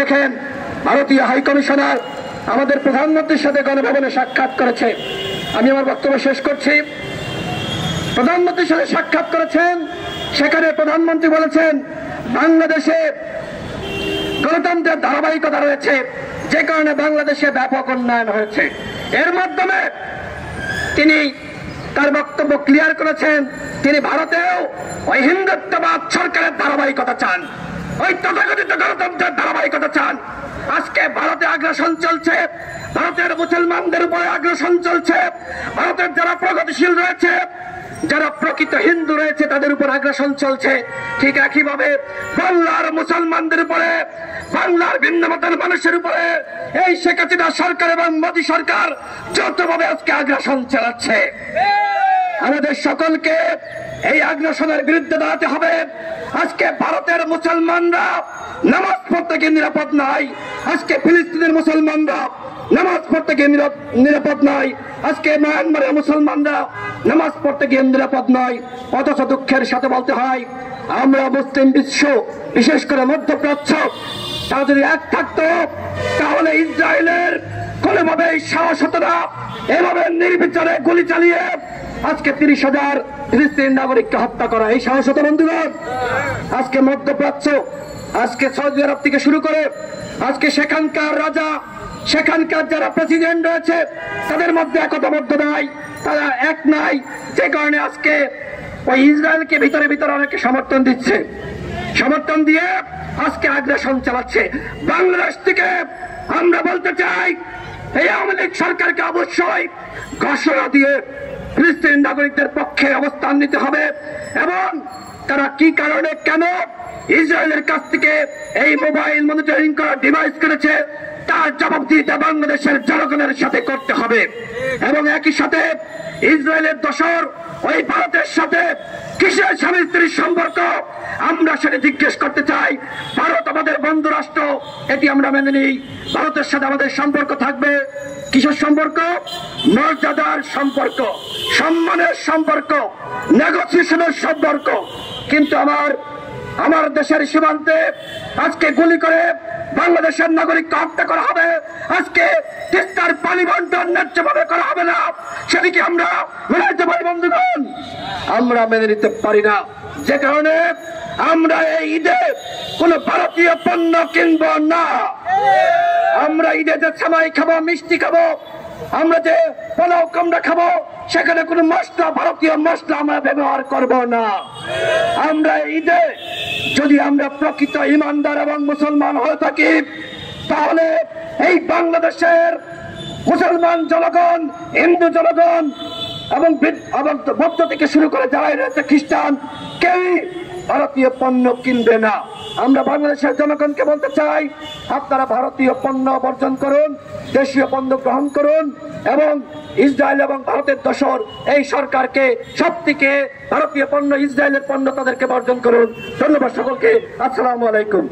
দেখেন, ভারতীয় high commissioner আমাদের প্রধানমন্ত্রীর সাথে গণভবনে সাক্ষাৎ করেছে। আমি আমার বক্তব্য শেষ করছি। প্রধানমন্ত্রীর সাথে সাক্ষাৎ করেছেন, সেখানে প্রধানমন্ত্রী বলেছেন বাংলাদেশে গণতন্ত্রের ধারাবাহিকতা রয়েছে, যে কারণে বাংলাদেশে ব্যাপক উন্নয়ন হয়েছে। এর মাধ্যমে তিনি তার বক্তব্য ক্লিয়ার করেছেন, তিনি ভারতেও ওই হিন্দুত্ববাদ সরকারের ধারাবাহিকতা চান, ওই তথাকথিত গণতন্ত্রের ধারাবাহিকতা চান। আজকে ভারতে আগ্রাসন চলছে, ভারতের মুসলমানদের উপরে আগ্রাসন চলছে, ভারতের যারা প্রগতিশীল রয়েছে, যারা প্রকৃত হিন্দু রয়েছে তাদের উপর আগ্রাসন চলছে। ঠিক একইভাবে বাংলার মুসলমানদের উপরে, বাংলার ভিন্ন মতের মানুষের উপরে এই শেখ হাসিনা সরকার এবং মোদী সরকার যৌথভাবে আজকে আগ্রাসন চালাচ্ছে। আমাদের সকলকে এই আগ্রাসনের বিরুদ্ধে দাঁড়াতে হবে। আজকে ভারতের মুসলমানরা নামাজ পড়তে গিয়ে নিরাপদ নয়, আজকে ফিলিস্তিনের মুসলমানরা নামাজ পড়তে গিয়ে নিরাপদ নয়, আজকে মায়ানমারের মুসলমানরা নামাজ পড়তে গিয়ে নিরাপদ নয়। অথচ দুঃখের সাথে বলতে হয়, আমরা মুসলিম বিশ্ব, বিশেষ করে মধ্যপ্রাচ্য, তারা যদি এক থাকতো তাহলে ইসরায়েলের কোনোভাবে সাহস হতো না এভাবে নির্বিচারে গুলি চালিয়ে আজকে 30,000 ফিলিস্তিন নাগরিককে হত্যা করা। এই সাহস হতো বন্ধুগণ? আজকে মধ্যপ্রাচ্য, আজকে সৌদি আরব থেকে শুরু করে আজকে সেখানকার রাজা, সেখানকার যারা প্রেসিডেন্ট রয়েছে তাদের মধ্যে একতাবদ্ধ নাই, তারা এক নাই, যে কারণে আজকে ওই ইসরায়েলকে ভিতরে ভিতরে অনেকে সমর্থন দিচ্ছে, সমর্থন দিয়ে আজকে আগ্রাসন চালাচ্ছে। বাংলাদেশ থেকে আমরা বলতে চাই, এই আওয়ামী লীগ সরকারকে অবশ্যই ঘোষণা দিয়ে ফিলিস্তিন নাগরিকদের পক্ষে অবস্থান নিতে হবে এবং তারা কি কারণে কেন ইসরায়েলের কাছ থেকে এই মোবাইল মনিটরিং করা ডিভাইস করেছে তার জবাবদিহিতা বাংলাদেশের জনগণের সাথে করতে হবে। এবং একই সাথে ইসরায়েলের দোসর ওই ভারতের সাথে কিসের স্বামী স্ত্রীর সম্পর্ক আমরা সেটা জিজ্ঞেস করতে চাই। ভারত আমাদের বন্ধু রাষ্ট্র, এটি আমরা মেনে নিই। ভারতের সাথে আমাদের সম্পর্ক থাকবে কিসের সম্পর্ক? মর্যাদার সম্পর্ক, সম্মানের সম্পর্ক, নেগোসিয়েশনের সম্পর্ক। কিন্তু আমার দেশের সীমান্তে আজকে গুলি করে বাংলাদেশের নাগরিককে হত্যা করা হবে, আজকে তিস্তার পানি বন্টন ন্যায্যভাবে করা হবে না, সেটিকে আমরা মেনে নিতে পারি বন্ধুগণ? আমরা মেনে নিতে পারি না। যে কারণে আমরা এই ঈদে কোন ভারতীয় পণ্য কিনব না। আমরা ঈদে যে সেমাই খাবো, মিষ্টি খাবো, আমরা যে পোলাও কামড়া খাবো, সেখানে কোনো মশলা, ভারতীয় মশলা আমরা ব্যবহার করব না। আমরা ঈদে যদি আমরা প্রকৃত ইমানদার এবং মুসলমান হয়ে থাকি তাহলে এই বাংলাদেশের মুসলমান জনগণ, হিন্দু জনগণ এবং বৌদ্ধ থেকে শুরু করে যারা রয়েছে খ্রিস্টান, কেউ ভারতীয় পণ্য কিনবে না। আমরা বাংলাদেশের জনগণকে বলতে চাই, আপনারা ভারতীয় পণ্য বর্জন করুন, দেশীয় পণ্য গ্রহণ করুন এবং ইসরায়েল এবং ভারতের দোসর এই সরকারকে সবথেকে ভারতীয় পণ্য, ইসরায়েলের পণ্য তাদেরকে বর্জন করুন। ধন্যবাদ সকলকে। আসসালামু আলাইকুম।